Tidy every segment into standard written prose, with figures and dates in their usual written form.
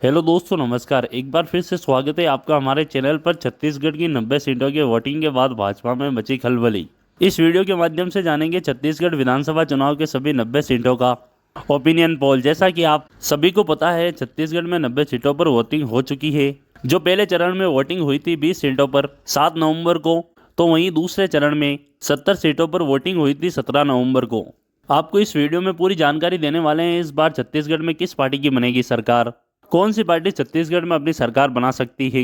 Hello दोस्तों, नमस्कार। एक बार फिर से स्वागत है आपका हमारे चैनल पर। छत्तीसगढ़ की 90 सीटों के वोटिंग के बाद भाजपा में मची खलबली। इस वीडियो के माध्यम से जानेंगे छत्तीसगढ़ विधानसभा चुनाव के सभी 90 सीटों का ओपिनियन पोल। जैसा कि आप सभी को पता है, छत्तीसगढ़ में 90 सीटों पर वोटिंग हो चुकी है। जो पहले चरण में वोटिंग हुई थी 20 सीटों पर 7 नवंबर को, तो वहीं दूसरे चरण में 70 सीटों पर वोटिंग हुई थी 17 नवंबर को। आपको इस वीडियो में पूरी जानकारी देने वाले हैं। इस बार छत्तीसगढ़ में किस पार्टी की बनेगी सरकार, कौन सी पार्टी छत्तीसगढ़ में अपनी सरकार बना सकती है,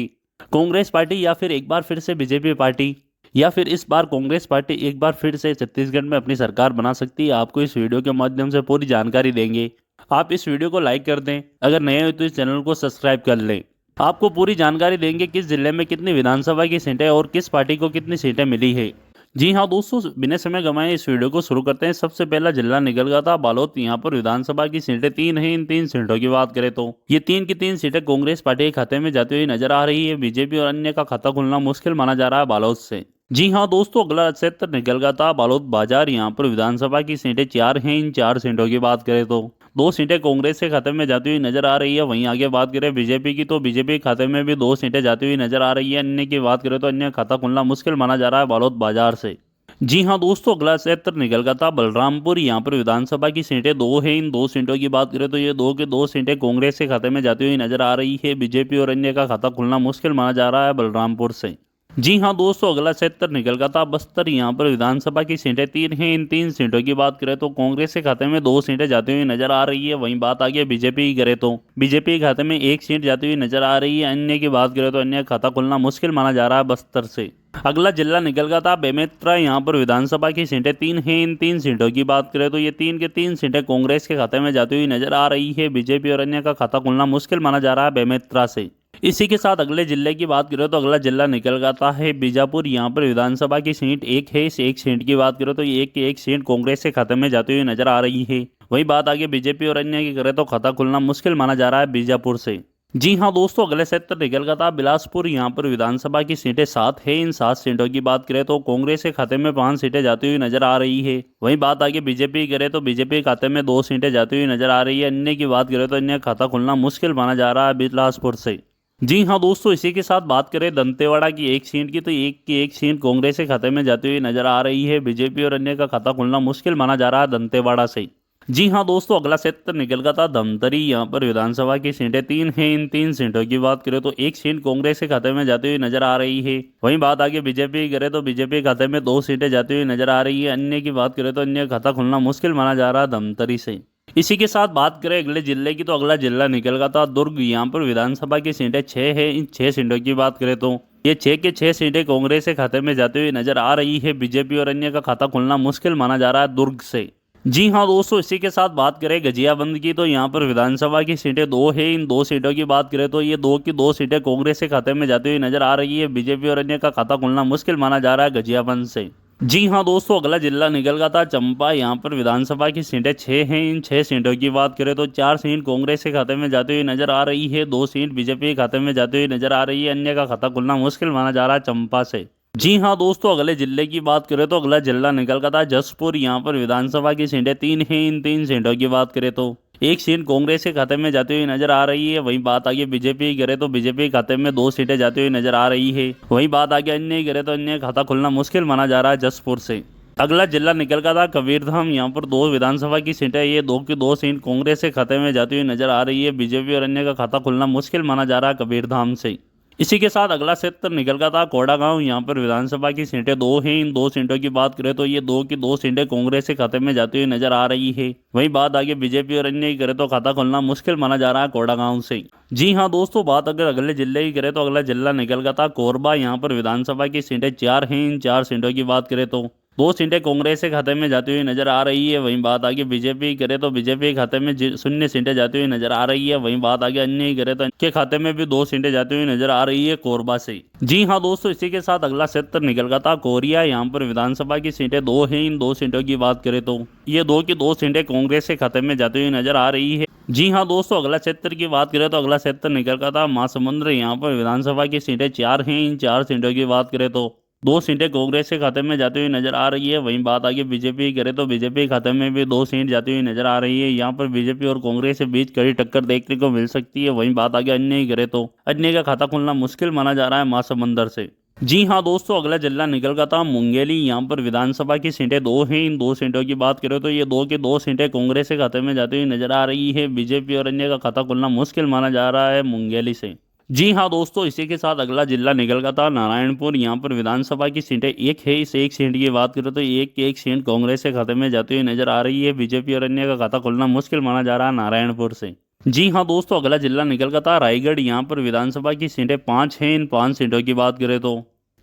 कांग्रेस पार्टी या फिर एक बार फिर से बीजेपी पार्टी, या फिर इस बार कांग्रेस पार्टी एक बार फिर से छत्तीसगढ़ में अपनी सरकार बना सकती है। आपको इस वीडियो के माध्यम से पूरी जानकारी देंगे। आप इस वीडियो को लाइक कर दें, अगर नए हो तो इस चैनल को सब्सक्राइब कर लें। आपको पूरी जानकारी देंगे किस जिले में कितनी विधानसभा की सीटें और किस पार्टी को कितनी सीटें मिली है। जी हाँ दोस्तों, बिना समय गंवाए इस वीडियो को शुरू करते हैं। सबसे पहला जिला निकल गया था बालोद। यहाँ पर विधानसभा की सीटें 3 हैं। इन 3 सीटों की बात करें तो ये 3 की 3 सीटें कांग्रेस पार्टी के खाते में जाती हुई नजर आ रही है। बीजेपी और अन्य का खाता खुलना मुश्किल माना जा रहा है बालोद से। जी हाँ दोस्तों, अगला क्षेत्र निकल गया था बालोद बाजार। यहाँ पर विधानसभा की सीटें 4 हैं। इन 4 सीटों की बात करें तो 2 सीटें कांग्रेस के खाते में जाती हुई नजर आ रही है। वहीं आगे बात करें बीजेपी की, तो बीजेपी के खाते में भी 2 सीटें जाती हुई नजर आ रही है। अन्य की बात करें तो अन्य खाता खुलना मुश्किल माना जा रहा है बालोद बाजार से। जी हाँ दोस्तों, अगला क्षेत्र निकल गया था बलरामपुर। यहाँ पर विधानसभा की सीटें 2 हैं। इन 2 सीटों की बात करें तो ये 2 की 2 सीटें कांग्रेस के खाते में जाती हुई नजर आ रही है। बीजेपी और अन्य का खाता खुलना मुश्किल माना जा रहा है बलरामपुर से। जी हाँ दोस्तों, अगला क्षेत्र निकल गया था बस्तर। यहाँ पर विधानसभा की सीटें 3 हैं। इन 3 सीटों की बात करें तो कांग्रेस के खाते में 2 सीटें जाती हुई नजर आ रही है। वहीं बात आगे बीजेपी की करें तो बीजेपी के खाते में 1 सीट जाती हुई नजर आ रही है। अन्य की बात करें तो अन्य खाता खुलना मुश्किल माना जा रहा है बस्तर से। अगला जिला निकल गया था बेमेतरा। यहाँ पर विधानसभा की सीटें 3 हैं। इन 3 सीटों की बात करें तो ये 3 की 3 सीटें कांग्रेस के खाते में जाती हुई नजर आ रही है। बीजेपी और अन्य का खाता खुलना मुश्किल माना जा रहा है बेमेतरा से। इसी के साथ अगले जिले की बात करें तो अगला जिला निकल गया है बीजापुर। यहाँ पर विधानसभा की सीट 1 है। इस 1 सीट की बात करें तो ये 1 की 1 सीट कांग्रेस के खाते में जाती हुई नजर आ रही है। वही बात आगे बीजेपी और अन्य की करें तो खाता खुलना मुश्किल माना जा रहा है बीजापुर से। जी हाँ दोस्तों, अगले क्षेत्र निकल गया था बिलासपुर। यहाँ पर विधानसभा की सीटें 7 है। इन 7 सीटों की बात करें तो कांग्रेस के खाते में 5 सीटें जाती हुई नजर आ रही है। वहीं बात आगे बीजेपी की करें तो बीजेपी के खाते में 2 सीटें जाती हुई नजर आ रही है। अन्य की बात करें तो अन्य खाता खुलना मुश्किल माना जा रहा है बिलासपुर से। जी हाँ दोस्तों, इसी के साथ बात करें दंतेवाड़ा की 1 सीट की, तो 1 की 1 सीट कांग्रेस के खाते में जाती हुई नजर आ रही है। बीजेपी और अन्य का खाता खुलना मुश्किल माना जा रहा है दंतेवाड़ा से। जी हाँ दोस्तों, अगला क्षेत्र निकल गया था धमतरी। यहाँ पर विधानसभा की सीटें 3 हैं। इन 3 सीटों की बात करें तो 1 सीट कांग्रेस के खाते में जाती हुई नजर आ रही है। वहीं बात आगे बीजेपी की करें तो बीजेपी खाते में 2 सीटें जाती हुई नजर आ रही है। अन्य की बात करें तो अन्य खाता खुलना मुश्किल माना जा रहा है धमतरी से। इसी के साथ बात करें अगले जिले की, तो अगला जिला निकल गया था दुर्ग। यहाँ पर विधानसभा की सीटें 6 है। इन 6 सीटों की बात करें तो ये 6 के 6 सीटें कांग्रेस के खाते में जाती हुई नजर आ रही है। बीजेपी और अन्य का खाता खुलना मुश्किल माना जा रहा है दुर्ग से। जी हाँ दोस्तों, इसी के साथ बात करें गजियाबंद की, तो यहाँ पर विधानसभा की सीटें 2 है। इन 2 सीटों की बात करें तो ये 2 की 2 सीटें कांग्रेस के खाते में जाती हुई नजर आ रही है। बीजेपी और अन्य का खाता खुलना मुश्किल माना जा रहा है गजियाबंद से। जी हाँ दोस्तों, अगला जिला निकल गया था चंपा। यहाँ पर विधानसभा की सीटें 6 हैं। इन 6 सीटों की बात करें तो 4 सीट कांग्रेस के खाते में जाती हुई नजर आ रही है। 2 सीट बीजेपी के खाते में जाती हुई नजर आ रही है। अन्य का खाता खुलना मुश्किल माना जा रहा है चंपा से। जी हाँ दोस्तों, अगले जिले की बात करें तो अगला जिला निकल गया था जसपुर। यहाँ पर विधानसभा की सीटें 3 हैं। इन 3 सीटों की बात करें तो 1 सीट कांग्रेस के खाते में जाती हुई नजर आ रही है। वहीं बात आगे बीजेपी की करे तो बीजेपी के खाते में 2 सीटें जाती हुई नजर आ रही है। वहीं बात आगे अन्य की करे तो अन्य खाता खुलना मुश्किल माना जा रहा है जसपुर से। अगला जिला निकल गया था कबीरधाम। यहाँ पर 2 विधानसभा की सीटें, ये 2 की 2 सीट कांग्रेस के खाते में जाती हुई नजर आ रही है। बीजेपी और अन्य का खाता खुलना मुश्किल माना जा रहा है कबीरधाम से। इसी के साथ अगला क्षेत्र निकल गया था कोड़ागांव। यहाँ पर विधानसभा की सीटें 2 हैं। इन 2 सीटों की बात करें तो ये 2 की 2 सीटें कांग्रेस के खाते में जाती हुई नजर आ रही है। वहीं बात आगे बीजेपी और अन्य की करें तो खाता खुलना मुश्किल माना जा रहा है कोड़ागांव से। जी हाँ दोस्तों, बात अगर अगले जिले की करें तो अगला जिला निकल गया था कोरबा। यहाँ पर विधानसभा की सीटें 4 हैं। इन 4 सीटों की बात करें तो 2 सीटें कांग्रेस के खाते में जाती हुई नजर आ रही है। वहीं बात आगे बीजेपी की करे तो बीजेपी के खाते में 0 सीटें जाती हुई नजर आ रही है। वहीं बात आगे अन्य की करे तो के खाते में भी 2 सीटें जाती हुई नजर आ रही है कोरबा से। जी हाँ दोस्तों, इसी के साथ अगला क्षेत्र निकल गया था कोरिया। यहाँ पर विधानसभा की सीटें 2 हैं। इन 2 सीटों की बात करें तो ये 2 की 2 सीटें कांग्रेस के खाते में जाती हुई नजर आ रही है। जी हाँ दोस्तों, अगला क्षेत्र की बात करें तो अगला क्षेत्र निकल गया था महासमुंद। यहाँ पर विधानसभा की सीटें 4 हैं। इन 4 सीटों की बात करें तो 2 सीटें कांग्रेस के खाते में जाती हुई नजर आ रही है। वहीं बात आगे बीजेपी की करे तो बीजेपी के खाते में भी 2 सीट जाती हुई नजर आ रही है। यहाँ पर बीजेपी और कांग्रेस के बीच कड़ी टक्कर देखने को मिल सकती है। वहीं बात आगे अन्य की करे तो अन्य का खाता खुलना मुश्किल माना जा रहा है महासमुंदर से। जी हाँ दोस्तों, अगला जिला निकल का था मुंगेली। यहाँ पर विधानसभा की सीटें 2 हैं। इन 2 सीटों की बात करें तो ये 2 की 2 सीटें कांग्रेस के खाते में जाती हुई नजर आ रही है। बीजेपी और अन्य का खाता खुलना मुश्किल माना जा रहा है मुंगेली से। जी हाँ दोस्तों, इसी के साथ अगला जिला निकल का था नारायणपुर। यहाँ पर विधानसभा की सीटें 1 है। इस 1 सीट की बात करें तो एक की 1 सीट कांग्रेस के खाते में जाती हुई नजर आ रही है। बीजेपी और अन्य का खाता खुलना मुश्किल माना जा रहा है नारायणपुर से। जी हाँ दोस्तों, अगला जिला निकल का था रायगढ़। यहाँ पर विधानसभा की सीटें 5 हैं। इन 5 सीटों की बात करें तो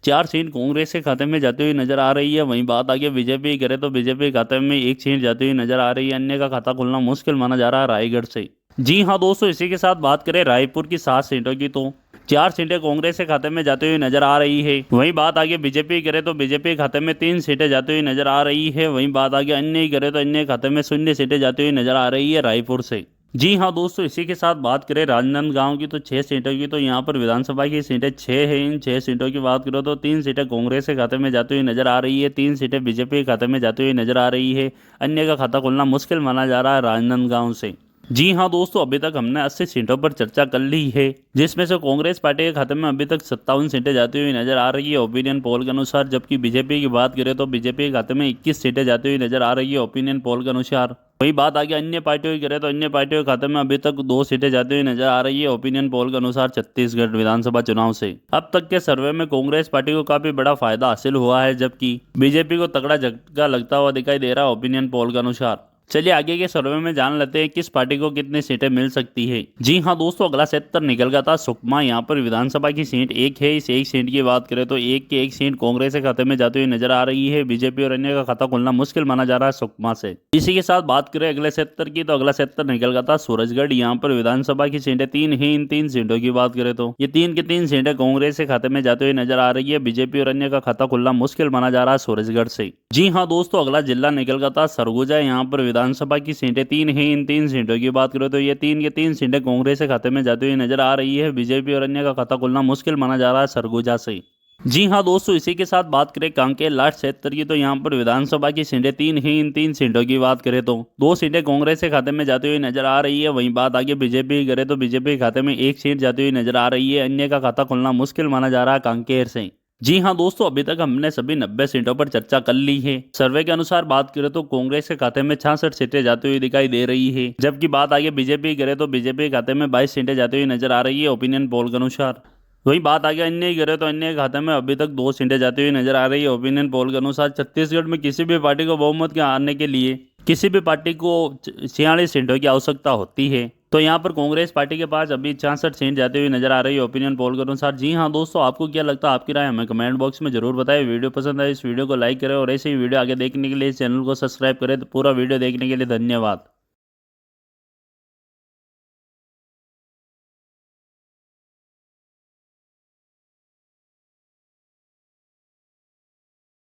4 सीट कांग्रेस के खाते में जाती हुई नजर आ रही है। वहीं बात आगे बीजेपी की करे तो बीजेपी के खाते में 1 सीट जाती हुई नजर आ रही है। अन्य का खाता खुलना मुश्किल माना जा रहा है रायगढ़ से। जी हाँ दोस्तों, इसी के साथ बात करें रायपुर की 7 सीटों की तो 4 सीटें कांग्रेस के खाते में जाती हुई नजर आ रही है। वहीं बात आगे बीजेपी करे तो बीजेपी के खाते में 3 सीटें जाती हुई नजर आ रही है। वहीं बात आगे अन्य करे तो अन्य खाते में 0 सीटें जाती हुई नजर आ रही है रायपुर से। जी हाँ दोस्तों, इसी के साथ बात करें राजनांदगांव की तो 6 सीटों की तो यहाँ पर विधानसभा की सीटें 6 हैं। इन 6 सीटों की बात करो तो 3 सीटें कांग्रेस के खाते में जाती हुई नजर आ रही है। 3 सीटें बीजेपी के खाते में जाती हुई नजर आ रही है। अन्य का खाता खुलना मुश्किल माना जा रहा है राजनांदगांव से। जी हाँ दोस्तों, अभी तक हमने 80 सीटों पर चर्चा कर ली है, जिसमें से कांग्रेस पार्टी के खाते में अभी तक 57 सीटें जाती हुई नजर आ रही है ओपिनियन पोल के अनुसार। जबकि बीजेपी की बात करें तो बीजेपी के खाते में 21 सीटें जाती हुई नजर आ रही है ओपिनियन पोल के अनुसार। वही बात आगे अन्य पार्टियों की करें तो अन्य पार्टियों के खाते में अभी तक 2 सीटें जाती हुई नजर आ रही है ओपिनियन पोल के अनुसार छत्तीसगढ़ विधानसभा चुनाव से। अब तक के सर्वे में कांग्रेस पार्टी को काफी बड़ा फायदा हासिल हुआ है, जबकि बीजेपी को तगड़ा झटका लगता हुआ दिखाई दे रहा है ओपिनियन पोल के अनुसार। चलिए आगे के सर्वे में जान लेते हैं किस पार्टी को कितनी सीटें मिल सकती है। जी हाँ दोस्तों, अगला क्षेत्र निकल गया था सुकमा। यहाँ पर विधानसभा की सीट 1 है। इस 1 सीट की बात करें तो 1 की 1 सीट कांग्रेस के खाते में जाती हुई नजर आ रही है। बीजेपी और अन्य का खाता खुलना मुश्किल माना जा रहा है सुकमा से। इसी के साथ बात करें अगले क्षेत्र की तो अगला क्षेत्र निकल गया था सूरजगढ़। यहाँ पर विधानसभा की सीटें 3 है। इन 3 सीटों की बात करें तो ये 3 की 3 सीटें कांग्रेस के खाते में जाती हुई नजर आ रही है। बीजेपी और अन्य का खाता खुलना मुश्किल माना जा रहा है सूरजगढ़ से। जी हाँ दोस्तों, अगला जिला निकल गया था सरगुजा। यहाँ पर विधानसभा की सीटें 3 हैं। इन 3 सीटों की बात करें तो ये 3 की 3 सीटें कांग्रेस के खाते में जाती हुई नजर आ रही है। बीजेपी और अन्य का खाता खुलना मुश्किल माना जा रहा है सरगुजा से। जी हाँ दोस्तों, इसी के साथ बात करें कांकेर लास्ट क्षेत्र की तो यहाँ पर विधानसभा की सीटें 3 हैं। इन 3 सीटों की बात करें तो 2 सीटें कांग्रेस के खाते में जाती हुई नजर आ रही है। वहीं बात आगे बीजेपी की करें तो बीजेपी के खाते में 1 सीट जाती हुई नजर आ रही है। अन्य का खाता खुलना मुश्किल माना जा रहा है कांकेर से। जी हाँ दोस्तों, अभी तक हमने सभी 90 सीटों पर चर्चा कर ली है। सर्वे के अनुसार बात करें तो कांग्रेस के खाते में 66 सीटें जाती हुई दिखाई दे रही है। जबकि बात आगे बीजेपी की करें तो बीजेपी के खाते में 22 सीटें जाती हुई नजर आ रही है ओपिनियन पोल के अनुसार। वही बात आगे अन्य की करें तो अन्य के खाते में अभी तक 2 सीटें जाती हुई नजर आ रही है ओपिनियन पोल के अनुसार। छत्तीसगढ़ में किसी भी पार्टी को बहुमत के आने के लिए किसी भी पार्टी को 46 सीटों की आवश्यकता होती है। तो यहाँ पर कांग्रेस पार्टी के पास अभी 66 सीट जाती हुई नजर आ रही है ओपिनियन पोल के अनुसार। जी हाँ दोस्तों, आपको क्या लगता है? आपकी राय हमें कमेंट बॉक्स में जरूर बताएं। वीडियो पसंद आए इस वीडियो को लाइक करें और ऐसे ही वीडियो आगे देखने के लिए इस चैनल को सब्सक्राइब करें। तो पूरा वीडियो देखने के लिए धन्यवाद।